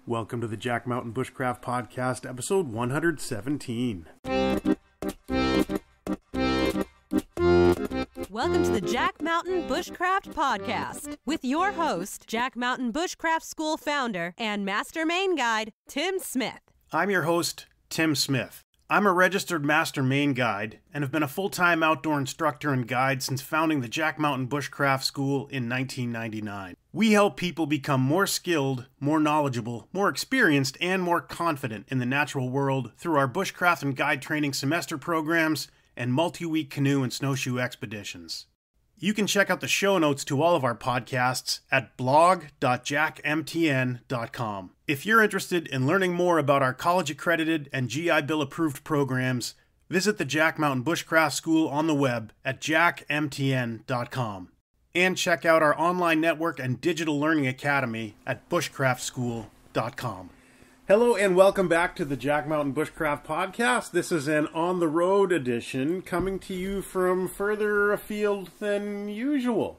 Welcome to the Jack Mountain Bushcraft Podcast, episode 117. Welcome to the Jack Mountain Bushcraft Podcast with your host, Jack Mountain Bushcraft School founder and Master Main Guide, Tim Smith. I'm your host, Tim Smith. I'm a registered Master Main Guide and have been a full-time outdoor instructor and guide since founding the Jack Mountain Bushcraft School in 1999. We help people become more skilled, more knowledgeable, more experienced, and more confident in the natural world through our bushcraft and guide training semester programs and multi-week canoe and snowshoe expeditions. You can check out the show notes to all of our podcasts at blog.jackmtn.com. If you're interested in learning more about our college-accredited and GI Bill-approved programs, visit the Jack Mountain Bushcraft School on the web at jackmtn.com. And check out our online network and digital learning academy at bushcraftschool.com. Hello and welcome back to the Jack Mountain Bushcraft Podcast. This is an on-the-road edition coming to you from further afield than usual.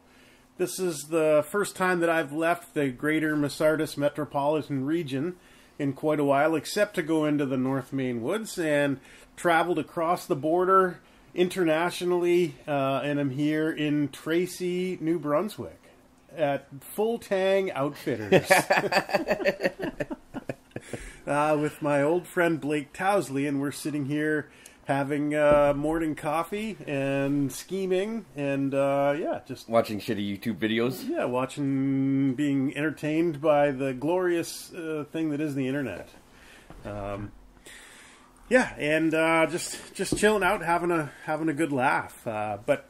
This is the first time that I've left the greater Masardis metropolitan region in quite a while, except to go into the North Main Woods, and traveled across the border internationally, and I'm here in Tracy, New Brunswick at full Tang Outfitters. With my old friend Blake Towsley, and we're sitting here having morning coffee and scheming and just watching shitty YouTube videos. Yeah, being entertained by the glorious thing that is the internet. Just chilling out, having a good laugh. But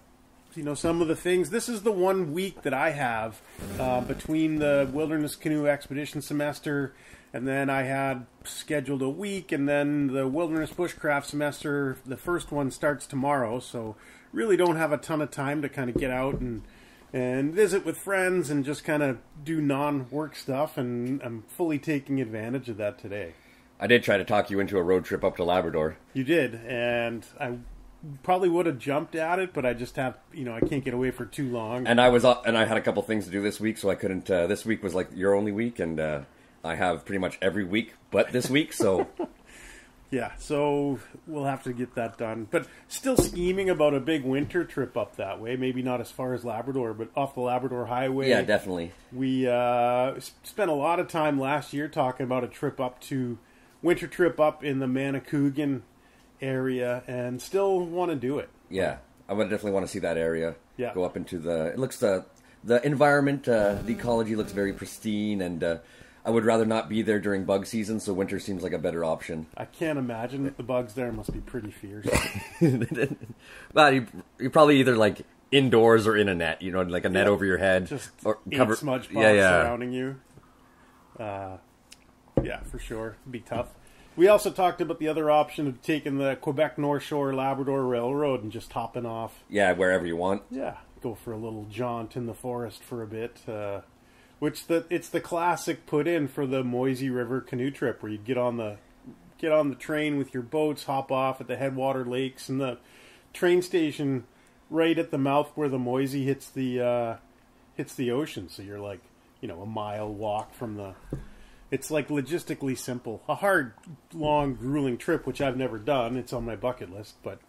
you know, some of the things. This is the 1 week that I have between the Wilderness Canoe Expedition semester. And then I had scheduled a week, and then the Wilderness Bushcraft semester, the first one starts tomorrow, so really don't have a ton of time to kind of get out and visit with friends and just kind of do non-work stuff, and I'm fully taking advantage of that today. I did try to talk you into a road trip up to Labrador. You did, and I probably would have jumped at it, but I just have, I can't get away for too long. And I had a couple things to do this week, so I couldn't, this week was like your only week, and I have pretty much every week but this week, so... Yeah, so we'll have to get that done. But still scheming about a big winter trip up that way. Maybe not as far as Labrador, but off the Labrador Highway. Yeah, definitely. We spent a lot of time last year talking about a winter trip up in the Manicouagan area, and still want to do it. Yeah, I would definitely want to see that area. Yeah. Go up into the environment, the ecology looks very pristine, and... I would rather not be there during bug season, so winter seems like a better option. I can't imagine that the bugs there must be pretty fierce. Well, you're probably either like indoors or in a net, like a net over your head. Just or cover smudge pots surrounding you. Yeah, for sure. It'd be tough. We also talked about the other option of taking the Quebec North Shore Labrador Railroad and just hopping off. Yeah, wherever you want. Yeah, go for a little jaunt in the forest for a bit. It's the classic put in for the Moisey River canoe trip, where you get on the train with your boats, hop off at the headwater lakes, and the train station right at the mouth where the Moisey hits the ocean. So you're like, a mile walk from the. It's like logistically simple. A hard, long, grueling trip, which I've never done. It's on my bucket list, but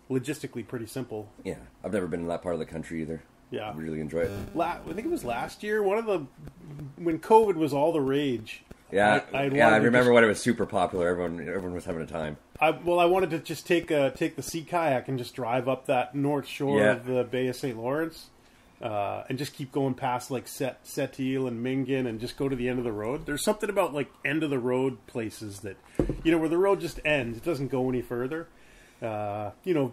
logistically pretty simple. Yeah, I've never been in that part of the country either. Yeah, I really enjoy it. I think it was last year. When COVID was all the rage. Yeah, I remember when it was super popular. Everyone was having a time. I wanted to just take the sea kayak and just drive up that north shore of the Bay of St. Lawrence, and just keep going past like Sept-Îles and Mingan and just go to the end of the road. There's something about like end of the road places that, where the road just ends. It doesn't go any further.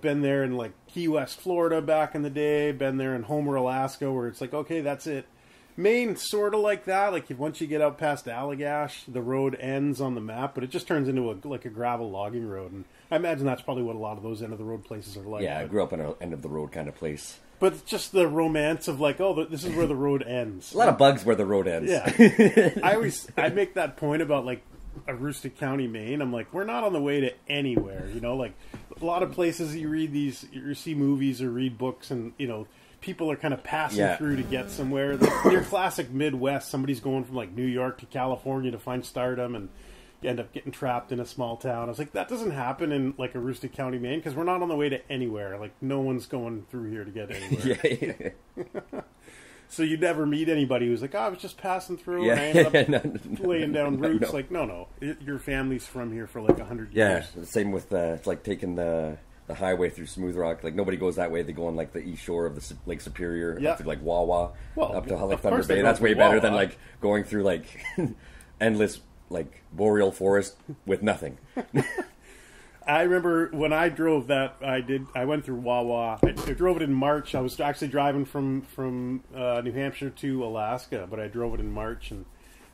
Been there in like Key West, Florida back in the day, been there in Homer, Alaska, where it's like, okay, that's it. Maine, sort of like that. Like once you get out past Allagash, the road ends on the map, but it just turns into a gravel logging road. And I imagine that's probably what a lot of those end of the road places are like. Yeah, I grew up in an end of the road kind of place. But it's just the romance of like, this is where the road ends. A lot of bugs where the road ends. Yeah. I make that point about like Aroostook County, Maine. I'm like, we're not on the way to anywhere, like a lot of places you see movies or read books, and people are kind of passing through to get somewhere. Your classic Midwest, somebody's going from like New York to California to find stardom, and you end up getting trapped in a small town. I was like, that doesn't happen in like Aroostook County, Maine, because we're not on the way to anywhere. Like, no one's going through here to get anywhere. So you never meet anybody who's like, oh, I was just passing through and I ended up laying down roots. Like, no. Your family's from here for like 100 years. Yeah, same with it's like taking the highway through Smooth Rock. Like, nobody goes that way. They go on like the east shore of the Lake Superior up to like Wawa, up to like Thunder Bay. That's way better than like going through like endless like boreal forest with nothing. I remember when I drove that, I went through Wawa. I drove it in March. I was actually driving from New Hampshire to Alaska, but I drove it in March, and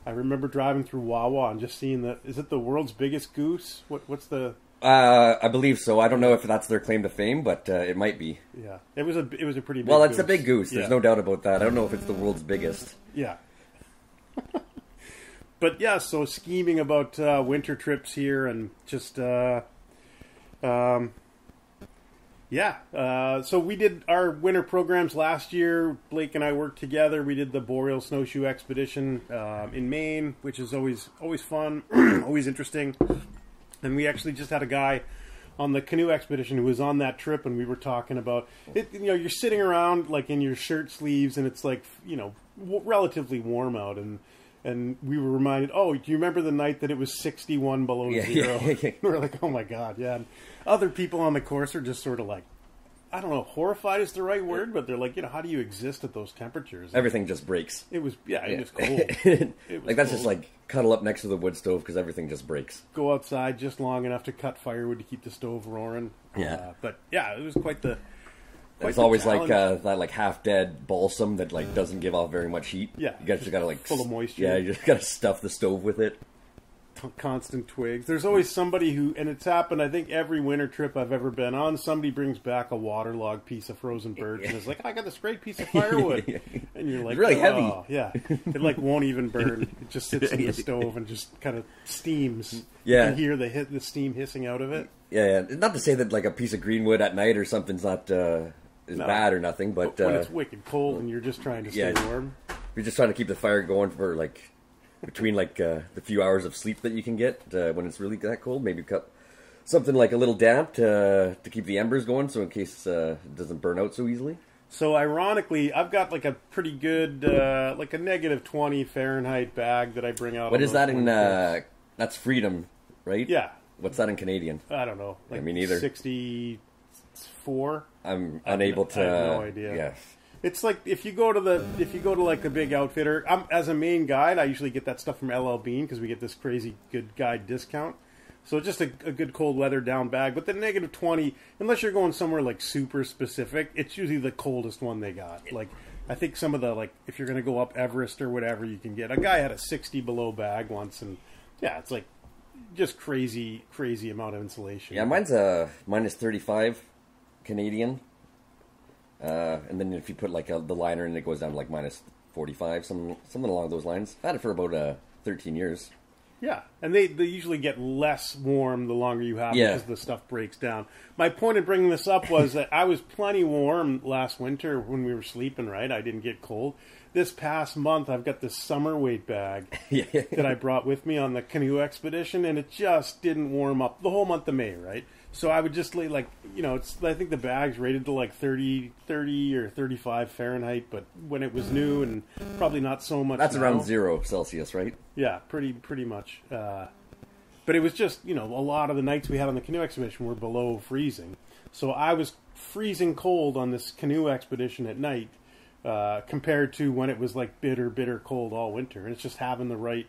I remember driving through Wawa and just seeing is it the world's biggest goose? What's the... I believe so. I don't know if that's their claim to fame, but it might be. Yeah, it was a pretty big Well, it's goose. a big goose. There's no doubt about that. I don't know if it's the world's biggest. Yeah. But yeah, so scheming about winter trips here and just... so we did our winter programs last year. Blake and I worked together. We did the Boreal Snowshoe Expedition in Maine, which is always fun, always interesting. And we actually just had a guy on the canoe expedition who was on that trip, and we were talking about it. You know, you're sitting around like in your shirt sleeves, and it's like, you know, relatively warm out, and we were reminded, oh, do you remember the night that it was 61 below zero? We're like, oh my God, yeah. And other people on the course are just sort of like, I don't know, horrified is the right word, but they're like, you know, how do you exist at those temperatures? Everything just breaks. It was cold. Like, that's just like cuddle up next to the wood stove because everything just breaks. Go outside just long enough to cut firewood to keep the stove roaring. But yeah, it was quite the... There's always like that like half dead balsam that like doesn't give off very much heat. Yeah, you just gotta like full of moisture. Yeah, you just gotta stuff the stove with it. Constant twigs. There's always somebody who, and it's happened. I think every winter trip I've ever been on, somebody brings back a waterlogged piece of frozen birch and is like, "I got this great piece of firewood," and you're like, "It's really heavy." Yeah, it like won't even burn. It just sits in the stove and just kind of steams. Yeah, you can hear the steam hissing out of it. Yeah. Not to say that like a piece of greenwood at night or something's not. Is bad or nothing, but when it's wicked cold and you're just trying to stay warm, you're just trying to keep the fire going for like between like the few hours of sleep that you can get when it's really that cold. Maybe cut something like a little damp to keep the embers going, so in case it doesn't burn out so easily. So ironically, I've got like a pretty good like a -20 Fahrenheit bag that I bring out. What is that in? That's Freedom, right? Yeah. What's that in Canadian? I don't know. Like me neither. 64. I'm unable to. I have no idea. Yeah. It's like if you go to like the big outfitter. As a main guide, I usually get that stuff from LL Bean because we get this crazy good guide discount. So just a good cold weather down bag. But the -20, unless you're going somewhere like super specific, it's usually the coldest one they got. Like I think some of the like if you're going to go up Everest or whatever, you can get. A guy had a 60 below bag once, and yeah, it's like just crazy amount of insulation. Yeah, mine's a -35 Canadian. And then if you put like the liner in, it goes down to like -45, something along those lines. I had it for about 13 years. Yeah, and they usually get less warm the longer you have it because the stuff breaks down. My point in bringing this up was that I was plenty warm last winter when we were sleeping, right? I didn't get cold. This past month, I've got this summer weight bag that I brought with me on the canoe expedition, and it just didn't warm up the whole month of May, right? So I would just lay like, you know, I think the bag's rated to like 30 or 35 Fahrenheit, but when it was new and probably not so much. That's around 0 Celsius, right? Yeah, pretty much. But it was just, you know, a lot of the nights we had on the canoe expedition were below freezing. So I was freezing cold on this canoe expedition at night compared to when it was like bitter cold all winter. And it's just having the right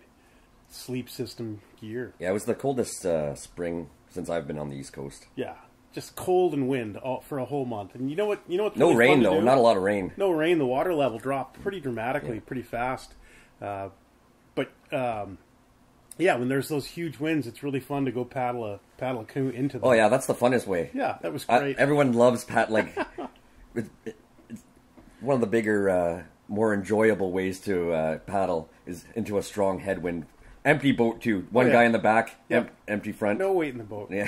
sleep system gear. Yeah, it was the coldest spring since I've been on the East Coast. Yeah, just cold and wind for a whole month. And you know what? No really rain though. Not a lot of rain. No rain. The water level dropped pretty dramatically, pretty fast. But when there's those huge winds, it's really fun to go paddle a canoe into them. Oh yeah, that's the funnest way. Yeah, that was great. Everyone loves it's one of the bigger, more enjoyable ways to paddle is into a strong headwind. Empty boat too. One guy in the back, empty front. No weight in the boat. Yeah,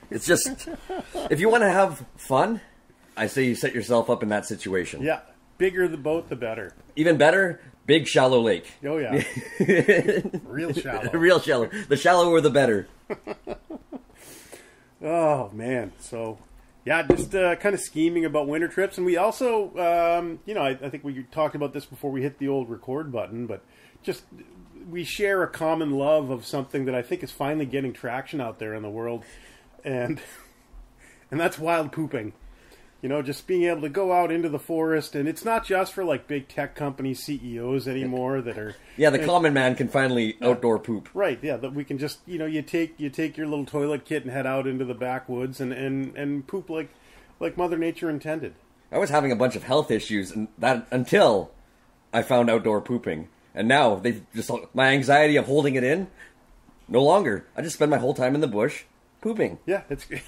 it's just if you want to have fun, I say you set yourself up in that situation. Yeah. Bigger the boat, the better. Even better, big shallow lake. Oh, yeah. Real shallow. Real shallow. The shallower, the better. Oh, man. So, yeah, just kind of scheming about winter trips. And we also, I think we talked about this before we hit the old record button, but just we share a common love of something that I think is finally getting traction out there in the world. And that's wild pooping. Just being able to go out into the forest, and it's not just for like big tech company CEOs anymore that are. Yeah, the common man can finally outdoor poop. Right. Yeah, that we can just you take your little toilet kit and head out into the backwoods and poop like Mother Nature intended. I was having a bunch of health issues, and that until I found outdoor pooping, and now my anxiety of holding it in, no longer. I just spend my whole time in the bush pooping. Yeah, it's great.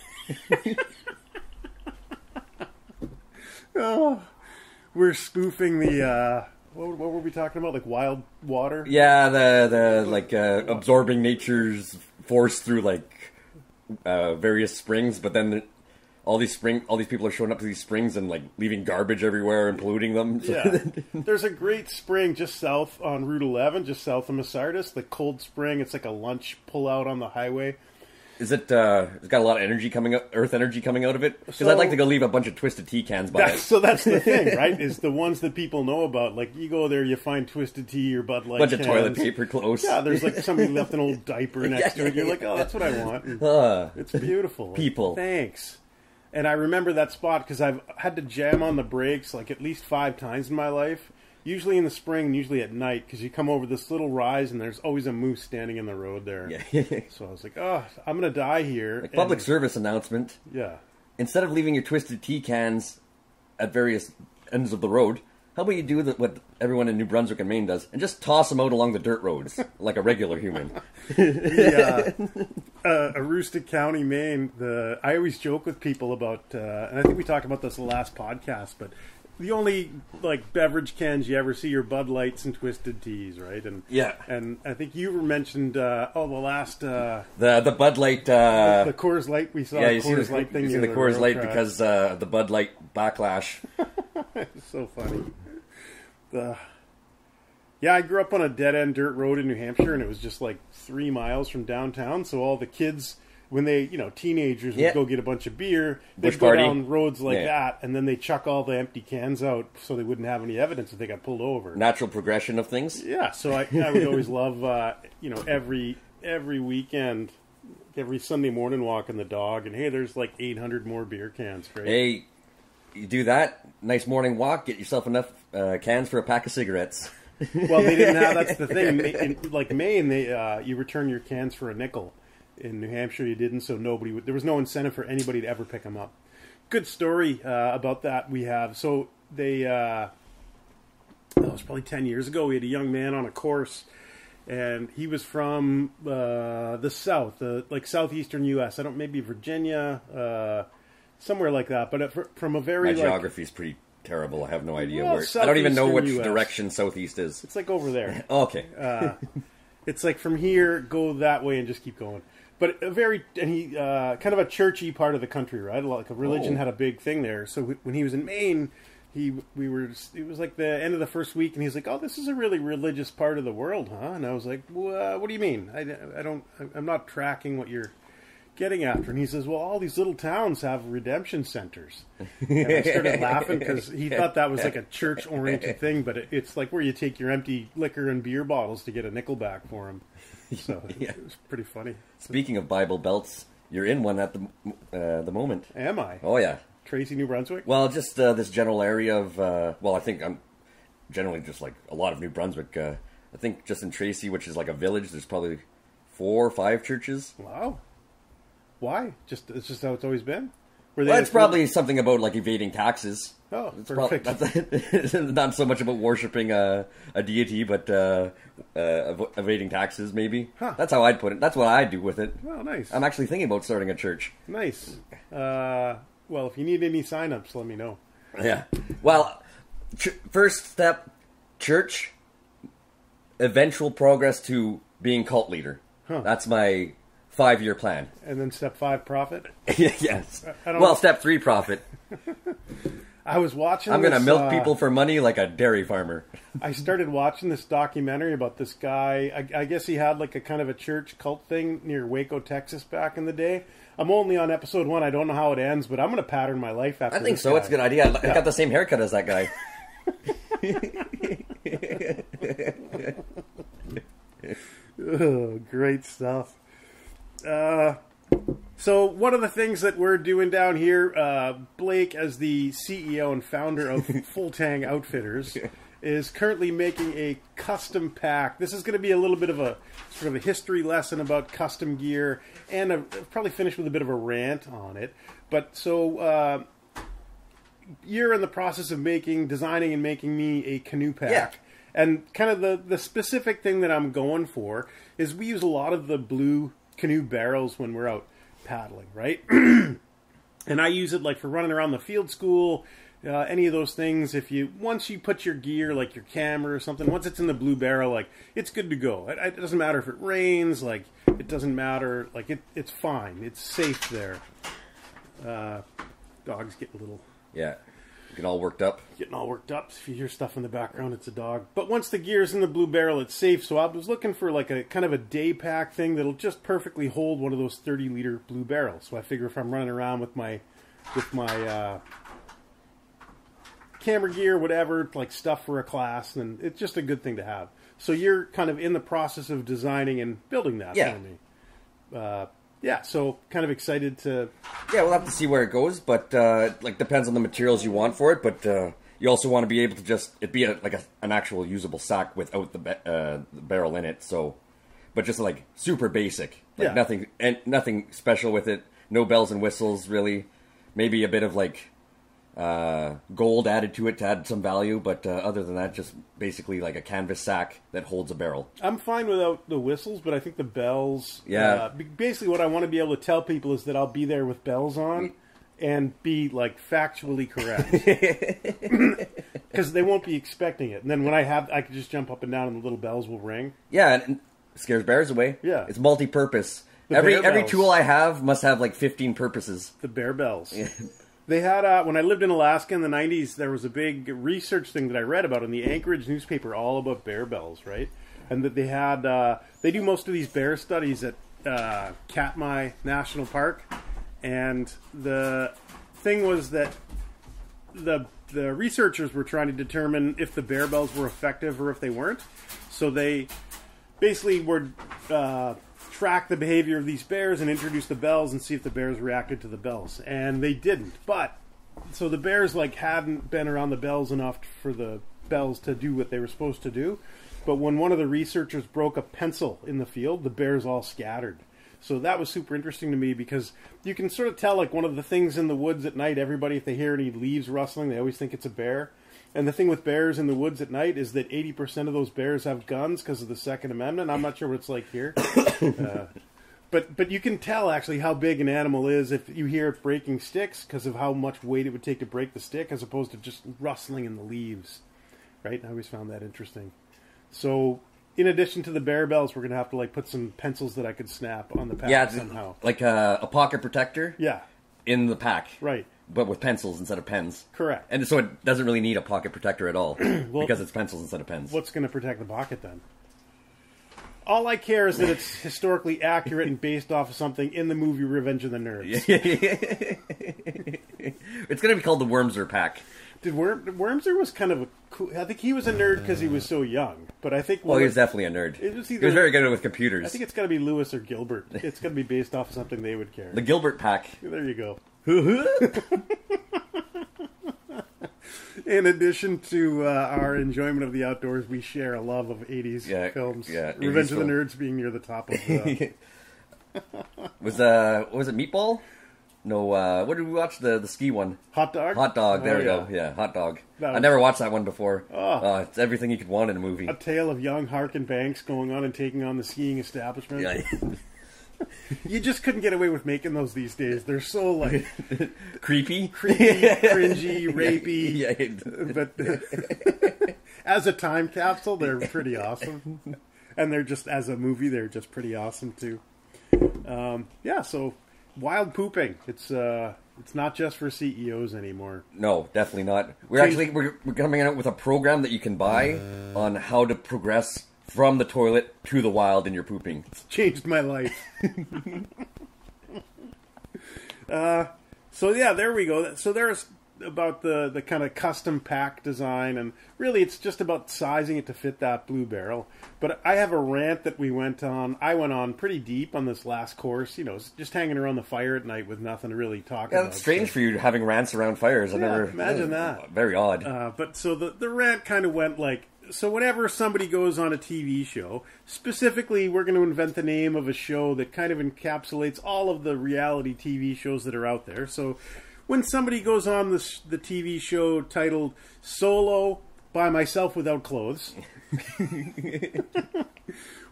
Oh, we're spoofing the what were we talking about? Like wild water? Yeah, the absorbing nature's force through like various springs, but then all these people are showing up to these springs and like leaving garbage everywhere and polluting them. Yeah, there's a great spring just south on Route 11, just south of Masardis. The Cold Spring. It's like a lunch pullout on the highway. Is it? It's got a lot of energy earth energy coming out of it. Because I'd like to go leave a bunch of Twisted Tea cans by it. So that's the thing, right? Is the ones that people know about. Like you go there, you find Twisted Tea or Bud Light. Bunch of toilet paper close. Yeah, there's like somebody left an old diaper next to it. You're like, oh, that's what I want. It's beautiful. People, thanks. And I remember that spot because I've had to jam on the brakes like at least 5 times in my life. Usually in the spring and usually at night, because you come over this little rise and there's always a moose standing in the road there. Yeah. So I was like, oh, I'm going to die here. Like public service announcement. Yeah. Instead of leaving your Twisted Tea cans at various ends of the road, how about you do what everyone in New Brunswick and Maine does, and just toss them out along the dirt roads, like a regular human. Aroostook County, Maine, I always joke with people about, and I think we talked about this in the last podcast, but the only like beverage cans you ever see are Bud Lights and Twisted Teas, right? And yeah, and I think you mentioned the last the Bud Light the Coors Light we saw. Yeah, you see the Coors Light because the Bud Light backlash. It's so funny. Yeah, I grew up on a dead end dirt road in New Hampshire, and it was just like 3 miles from downtown. So all the kids, when they, teenagers would go get a bunch of beer, they'd go down roads like that, and then they chuck all the empty cans out so they wouldn't have any evidence that they got pulled over. Natural progression of things. Yeah, so I would always love, every weekend, every Sunday morning walking the dog, and hey, there's like 800 more beer cans. Great. Hey, you do that, nice morning walk, get yourself enough cans for a pack of cigarettes. Well, they didn't have, that's the thing. In Maine, you return your cans for a nickel. In New Hampshire, you didn't, so there was no incentive for anybody to ever pick them up. Good story about that we have. So it was probably 10 years ago. We had a young man on a course, and he was from the south, like southeastern U.S. Maybe Virginia, somewhere like that. But from a very my geography's pretty terrible. I have no idea where. I don't even know which US. Direction southeast is. It's like over there. Okay. It's like from here, go that way, and just keep going. But he kind of a churchy part of the country, right? Like a religion had a big thing there. So when he was in Maine, it was like the end of the first week, and he's like, "Oh, this is a really religious part of the world, huh?" And I was like, "What do you mean? I'm not tracking what you're getting after." And he says, "Well, all these little towns have redemption centers." And I started laughing because he thought that was like a church-oriented thing, but it's like where you take your empty liquor and beer bottles to get a nickel back for them. So it was pretty funny. Speaking of Bible belts, you're in one at the moment. Am I? Oh, yeah. Tracy, New Brunswick? Well, just this general area of, I think I'm generally just like a lot of New Brunswick. I think just in Tracy, which is like a village, there's probably 4 or 5 churches. Wow. Why? It's just how it's always been? Well, it's probably something about like evading taxes. Oh, perfect. That's not so much about worshipping a deity, but evading taxes, maybe. Huh. That's how I'd put it. That's what I'd do with it. Oh, nice. I'm actually thinking about starting a church. Nice. Well, if you need any sign-ups, let me know. Yeah. Well, first step, church, eventual progress to being cult leader. Huh. That's my 5-year plan. And then step 5, profit? Yes. Well, step 3, profit. I was watching I'm going to milk people for money like a dairy farmer. I started watching this documentary about this guy. I guess he had like a kind of a church cult thing near Waco, Texas back in the day. I'm only on episode 1. I don't know how it ends, but I'm going to pattern my life after this. I think so. Guy. It's a good idea. I got the same haircut as that guy. Oh, great stuff. So one of the things that we're doing down here, Blake, as the CEO and founder of Tang Outfitters, is currently making a custom pack. This is going to be a little bit of a sort of a history lesson about custom gear, and probably finish with a bit of a rant on it. But so you're in the process of designing and making me a canoe pack. Yeah. And kind of the specific thing that I'm going for is we use a lot of the blue canoe barrels when we're out paddling, right? And I use it like for running around the field school, any of those things. Once you put your gear, like your camera or something, once it's in the blue barrel, like it's good to go. It doesn't matter if it rains, like it doesn't matter, like it's fine. It's safe there. Dogs get a little... Yeah. Getting all worked up. If you hear stuff in the background, it's a dog. But once the gear's in the blue barrel, it's safe. So I was looking for like a kind of a day pack thing that'll just perfectly hold one of those 30-liter blue barrels. So I figure if I'm running around with my camera gear, whatever, like stuff for a class, then it's just a good thing to have. So you're kind of in the process of designing and building that for me. Yeah, so kind of excited to... Yeah, we'll have to see where it goes, but depends on the materials you want for it, but you also want to be able to just... It'd be an actual usable sack without the barrel in it, so... But just like super basic. Nothing special with it. No bells and whistles, really. Maybe a bit of gold added to it to add some value, but other than that, just basically like a canvas sack that holds a barrel. I'm fine without the whistles, but I think the bells... Yeah. Basically what I want to be able to tell people is that I'll be there with bells on and be like factually correct. Because they won't be expecting it. And then when I can just jump up and down and the little bells will ring. Yeah, and it scares bears away. Yeah. It's multi-purpose. Every tool I have must have like 15 purposes. The bear bells. Yeah. They had, when I lived in Alaska in the 90s, there was a big research thing that I read about in the Anchorage newspaper all about bear bells, right? And that they had, they do most of these bear studies at Katmai National Park. And the thing was that the researchers were trying to determine if the bear bells were effective or if they weren't. So they basically would track the behavior of these bears and introduce the bells and see if the bears reacted to the bells. And they didn't. But, so the bears hadn't been around the bells enough for the bells to do what they were supposed to do. But when one of the researchers broke a pencil in the field, the bears all scattered. So that was super interesting to me because you can sort of tell, one of the things in the woods at night, everybody, if they hear any leaves rustling, they always think it's a bear. And the thing with bears in the woods at night is that 80% of those bears have guns because of the Second Amendment. I'm not sure what it's like here. But you can tell, actually, how big an animal is if you hear it breaking sticks because of how much weight it would take to break the stick as opposed to just rustling in the leaves. Right? I always found that interesting. So, in addition to the bear bells, we're going to have to put some pencils that I could snap on the pack somehow. Like a pocket protector? Yeah. In the pack. Right. But with pencils instead of pens. Correct. And so it doesn't really need a pocket protector at all because it's pencils instead of pens. What's going to protect the pocket then? All I care is that it's historically accurate and based off of something in the movie Revenge of the Nerds. It's going to be called the Wormser pack. Wormser was kind of a cool... I think he was a nerd because he was so young. But I think... Well, he was definitely a nerd. He was very good with computers. I think it's got to be Lewis or Gilbert. It's got to be based off of something they would care. The Gilbert pack. There you go. In addition to our enjoyment of the outdoors, we share a love of 80s films. Yeah, Revenge of the Nerds being near the top of the... was it Meatball? No, what did we watch? The ski one? Hot Dog? Hot Dog, there we go. Yeah, Hot Dog. I never watched that one before. It's everything you could want in a movie. A tale of young Harkin Banks going on and taking on the skiing establishment. Yeah. You just couldn't get away with making those these days. They're so creepy, cringy, rapey. Yeah. But as a time capsule, they're pretty awesome. And they're just, as a movie, they're just pretty awesome too. So wild pooping. It's not just for CEOs anymore. No, definitely not. We're coming out with a program that you can buy on how to progress from the toilet to the wild in your pooping. It's changed my life. There we go. So there's about the kind of custom pack design, and really it's just about sizing it to fit that blue barrel. But I have a rant that I went on pretty deep on this last course, just hanging around the fire at night with nothing to really talk about. It's strange for you having rants around fires. Imagine that. Very odd. But so the rant kind of went like, so whenever somebody goes on a TV show, specifically we're going to invent the name of a show that kind of encapsulates all of the reality TV shows that are out there. So when somebody goes on the TV show titled Solo by Myself Without Clothes,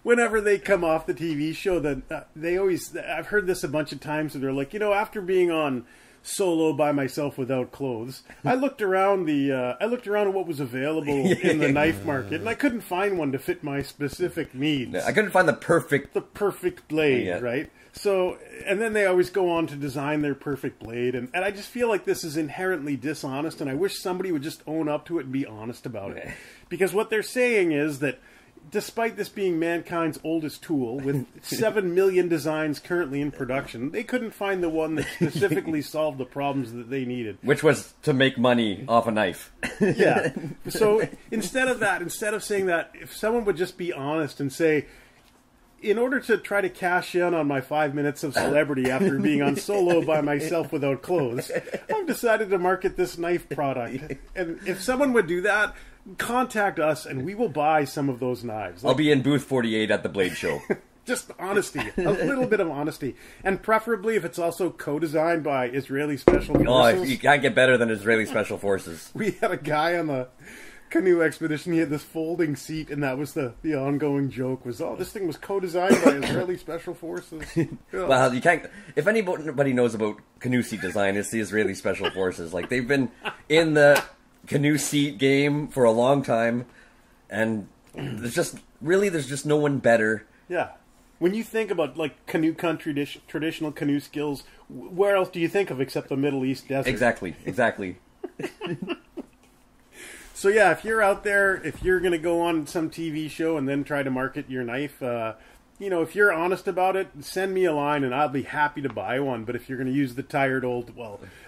whenever they come off the TV show, I've heard this a bunch of times, and they're like, after being on Solo by Myself Without Clothes, I looked around at what was available in the knife market, and I couldn't find one to fit my specific needs. I couldn't find the perfect blade, right? So, and then they always go on to design their perfect blade, and I just feel like this is inherently dishonest, and I wish somebody would just own up to it and be honest about it. Because what they're saying is that despite this being mankind's oldest tool, with 7 million designs currently in production, they couldn't find the one that specifically solved the problems that they needed. Which was to make money off a knife. Yeah. So instead of saying that, if someone would just be honest and say, in order to try to cash in on my 5 minutes of celebrity after being on Solo by Myself Without Clothes, I've decided to market this knife product. And if someone would do that, contact us and we will buy some of those knives. I'll be in booth 48 at the Blade Show. Just honesty. A little bit of honesty. And preferably if it's also co-designed by Israeli Special Forces. Oh, you can't get better than Israeli Special Forces. We had a guy on the canoe expedition, he had this folding seat, and that was the ongoing joke was, this thing was co-designed by Israeli Special Forces. Well, you can't, if anybody knows about canoe seat design, it's the Israeli Special Forces. Like, they've been in the canoe seat game for a long time, and there's just no one better. Yeah. When you think about, like, canoe country, traditional canoe skills, where else do you think of except the Middle East desert? Exactly. So yeah, if you're out there, if you're going to go on some TV show and then try to market your knife, if you're honest about it, send me a line and I'll be happy to buy one. But if you're going to use the tired old,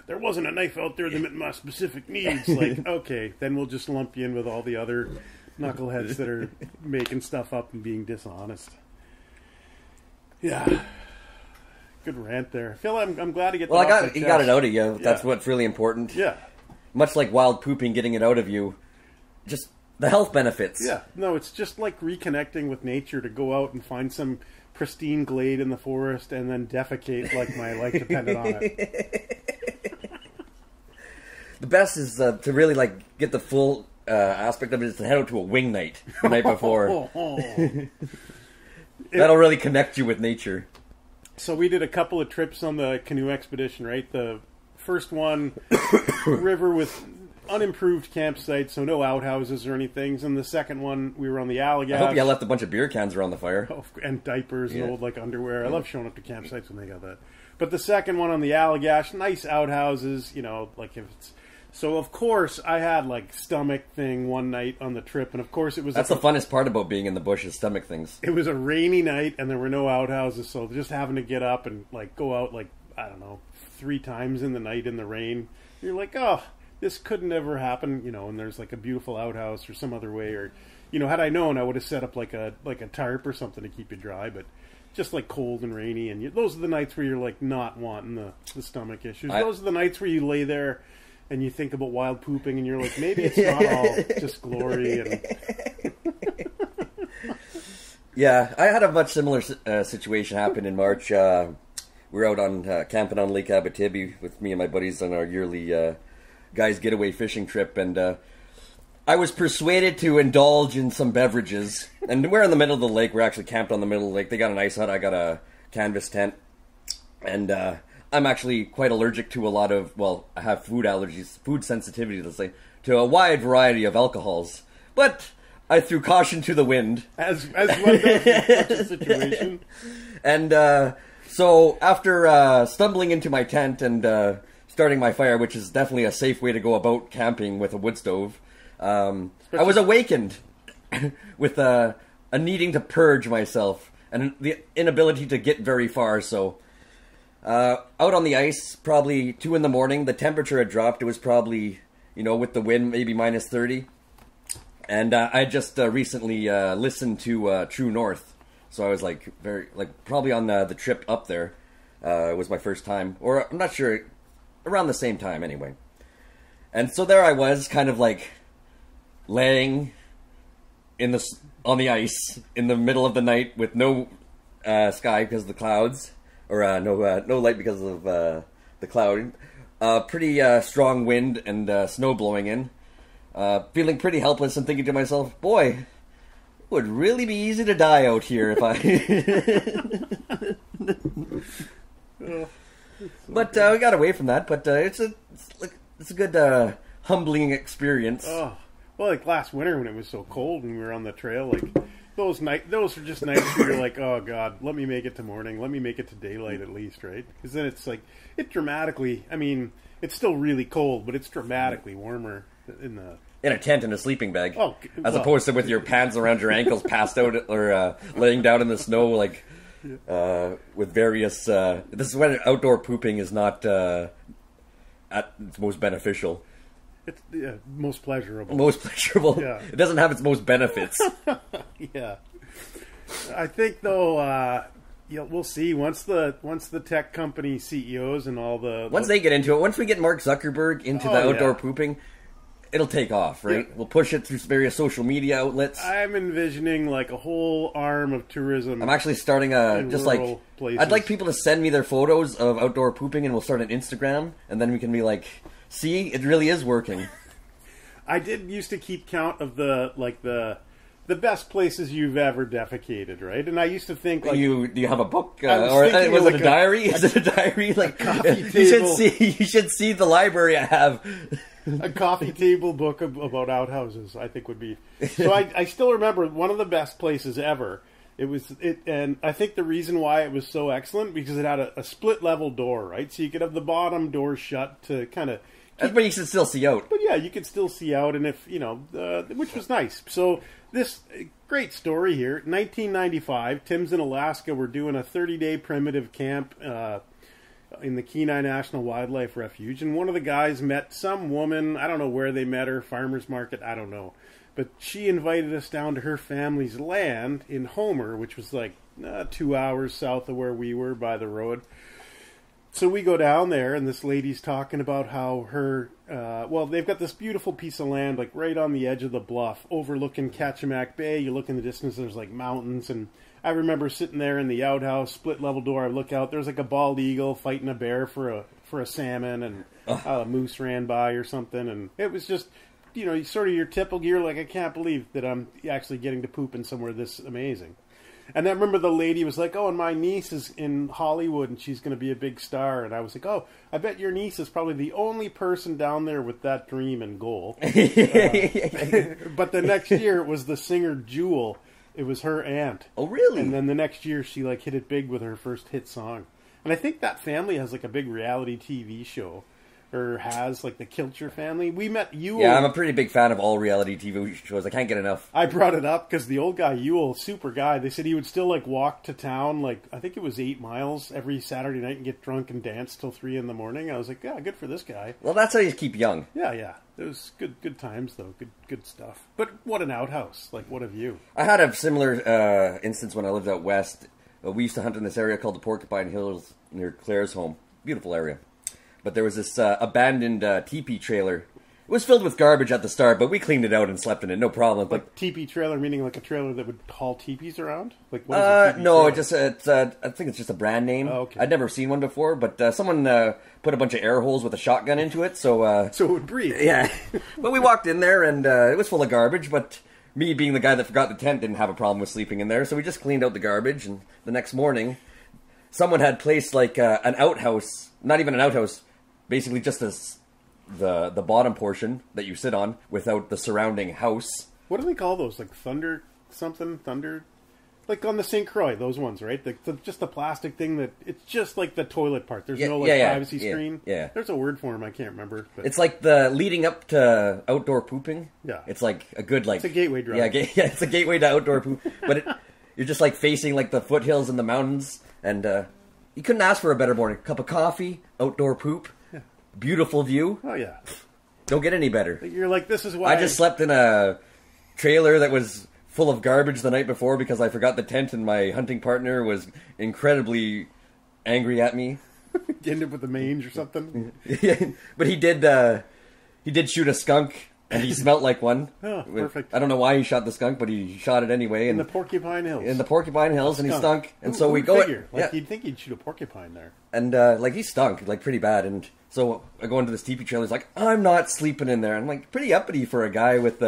there wasn't a knife out there that met my specific needs, like, okay, then we'll just lump you in with all the other knuckleheads that are making stuff up and being dishonest. Yeah. Good rant there. I feel I'm glad to get that off my chest. You got it out of you. That's what's really important. Yeah. Much like wild pooping, getting it out of you, just the health benefits. Yeah, no, it's just like reconnecting with nature, to go out and find some pristine glade in the forest and then defecate like my life depended on it. The best is to really get the full aspect of it is to head out to a wing night the night before. That'll really connect you with nature. So we did a couple of trips on the canoe expedition, right? The first one, river with unimproved campsites, so no outhouses or anything. And the second one, we were on the Allagash. I hope you left a bunch of beer cans around the fire. Oh, and diapers and old underwear. I love showing up to campsites when they got that. But the second one on the Allagash, nice outhouses, if it's... So, of course, I had, stomach thing one night on the trip, and of course it was... That's the funnest part about being in the bush is stomach things. It was a rainy night, and there were no outhouses, so just having to get up and, go out, 3 times in the night in the rain, you're like, oh, this could never happen, and there's, a beautiful outhouse or some other way, or, had I known, I would have set up, a tarp or something to keep you dry, but... Just cold and rainy, and those are the nights where you're not wanting the stomach issues. Those are the nights where you lay there and you think about wild pooping, and you're like, maybe it's not all just glory. And yeah, I had a much similar situation happen in March. We were out on camping on Lake Abitibi with me and my buddies on our yearly guys getaway fishing trip, and I was persuaded to indulge in some beverages. And we're in the middle of the lake. We're actually camped on the middle of the lake. They got an ice hut. I got a canvas tent. And I'm actually quite allergic to a lot of, I have food allergies, food sensitivity, let's say, to a wide variety of alcohols. But I threw caution to the wind. As one does in such a situation. And So after stumbling into my tent and starting my fire, which is definitely a safe way to go about camping with a wood stove, I was awakened with a needing to purge myself and the inability to get very far. So out on the ice, probably 2 in the morning, the temperature had dropped. It was probably, with the wind, maybe minus 30. And I just recently listened to True North. So I was probably on the trip up there. It was my first time, or I'm not sure, around the same time anyway. And so there I was, kind of like laying on the ice in the middle of the night with no sky because of the clouds, or no light because of the cloud. Pretty strong wind and snow blowing in. Feeling pretty helpless and thinking to myself, boy, it would really be easy to die out here if I... But we got away from that, but it's a good humbling experience. Oh, well, like last winter when it was so cold and we were on the trail, like those were just nights where you're like, oh God, let me make it to morning, let me make it to daylight at least, right? Because then it's like, it dramatically, I mean, it's still really cold, but it's dramatically warmer in a tent in a sleeping bag, as opposed to with your pants around your ankles, passed out or laying down in the snow, like with various. This is when outdoor pooping is not at its most beneficial. It's most pleasurable. Most pleasurable. Yeah. It doesn't have its most benefits. Yeah, I think though. We'll see once the tech company CEOs and all once they get into it. Once we get Mark Zuckerberg into the outdoor pooping, it'll take off, right? Yeah. We'll push it through various social media outlets. I'm envisioning like a whole arm of tourism. I'm actually starting places. I'd like people to send me their photos of outdoor pooping, and we'll start an Instagram, and then we can be like, see, it really is working. I did used to keep count of the best places you've ever defecated, right? And I used to think, like, do you have a book, or was it a diary? Is it a diary? Like, you should see the library I have. A coffee table book about outhouses, I think would be. So I still remember one of the best places ever. And I think the reason why it was so excellent because it had a split level door, right? So you could have the bottom door shut to kind of. But you could still see out. But yeah, you could still see out, and if which was nice. So this great story here, 1995, Tim's in Alaska. We're doing a 30-day primitive camp in the Kenai National Wildlife Refuge, and one of the guys met some woman. I don't know where they met her, farmer's market, I don't know. But she invited us down to her family's land in Homer, which was like 2 hours south of where we were by the road. So we go down there, and this lady's talking about how her, they've got this beautiful piece of land, like right on the edge of the bluff, overlooking Kachemak Bay. You look in the distance, there's like mountains, and I remember sitting there in the outhouse, split level door. I look out, there's like a bald eagle fighting a bear for a salmon, and a moose ran by or something, and it was just, sort of your typical. You're like, I can't believe that I'm actually getting to poop in somewhere this amazing. And I remember the lady was like, oh, and my niece is in Hollywood, and she's going to be a big star. And I was like, oh, I bet your niece is probably the only person down there with that dream and goal. But the next year, it was the singer Jewel. It was her aunt. Oh, really? And then the next year, she like hit it big with her first hit song. And I think that family has like a big reality TV show. Or has, like, the Kilcher family. We met Ewell. Yeah, I'm a pretty big fan of all reality TV shows. I can't get enough. I brought it up because the old guy, Ewell, super guy, they said he would still, like, walk to town, like, I think it was 8 miles every Saturday night and get drunk and dance till 3 in the morning. I was like, yeah, good for this guy. Well, that's how you keep young. Yeah. It was good times, though. Good stuff. But what an outhouse. Like, what a view. I had a similar instance when I lived out west. We used to hunt in this area called the Porcupine Hills near Claire's home. Beautiful area. But there was this abandoned teepee trailer. It was filled with garbage at the start, but we cleaned it out and slept in it, no problem. But like teepee trailer, meaning like a trailer that would haul teepees around? Like what is a teepee no, trailer? I think it's just a brand name. Oh, okay. I'd never seen one before, but someone put a bunch of air holes with a shotgun into it, so it would breathe. Yeah. But we walked in there, and it was full of garbage, but me being the guy that forgot the tent didn't have a problem with sleeping in there, so we just cleaned out the garbage, and the next morning, someone had placed like an outhouse, not even an outhouse, basically just the bottom portion that you sit on without the surrounding house. What do they call those? Like thunder something? Thunder? Like on the St. Croix, those ones, right? Just the plastic thing that it's just like the toilet part. There's no privacy screen. Yeah. There's a word for them. I can't remember. But. It's like the leading up to outdoor pooping. Yeah. It's like a good like. It's a gateway drug. Yeah, it's a gateway to outdoor poop. But you're just like facing like the foothills and the mountains, and you couldn't ask for a better morning. Cup of coffee, outdoor poop, beautiful view. Oh yeah. Don't get any better. You're like, this is why I just slept in a trailer that was full of garbage the night before because I forgot the tent, and my hunting partner was incredibly angry at me. End up with the mange or something. Yeah, but he did shoot a skunk, and he smelt like one. Oh, perfect. I don't know why he shot the skunk, but he shot it anyway. In the Porcupine Hills. In the Porcupine Hills, and he stunk. And so we go. You'd think he'd shoot a porcupine there. And he stunk like pretty bad. And so I go into this teepee trailer. He's like, "I'm not sleeping in there." I'm like, pretty uppity for a guy with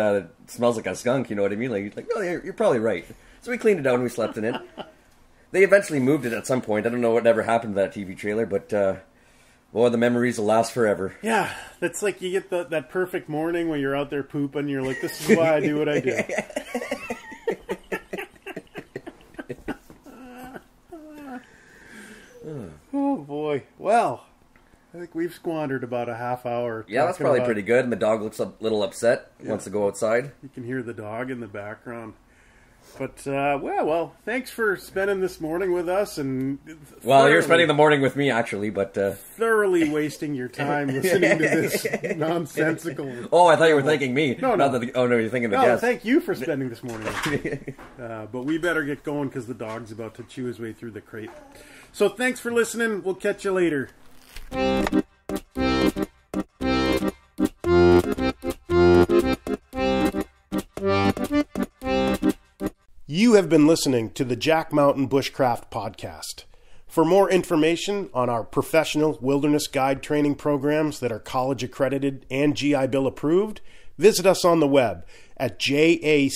smells like a skunk. You know what I mean? Like, he's like, "No, you're probably right." So we cleaned it out and we slept in it. They eventually moved it at some point. I don't know what ever happened to that TV trailer, but boy, the memories will last forever. Yeah, that's like you get that perfect morning when you're out there pooping. You're like, this is why I do what I do. Oh boy. Well, I think we've squandered about a half hour. Yeah, that's probably pretty good. And the dog looks a little upset. Wants to go outside. You can hear the dog in the background. But, well, thanks for spending this morning with us. Well, you're spending the morning with me, actually, but... thoroughly wasting your time listening to this nonsensical... Oh, I thought you were thanking me. No. You're thinking the guest. Thank you for spending this morning with me. But we better get going because the dog's about to chew his way through the crate. So thanks for listening. We'll catch you later. You have been listening to the Jack Mountain Bushcraft Podcast. For more information on our professional wilderness guide training programs that are college accredited and GI Bill approved, visit us on the web at jackmtn.com.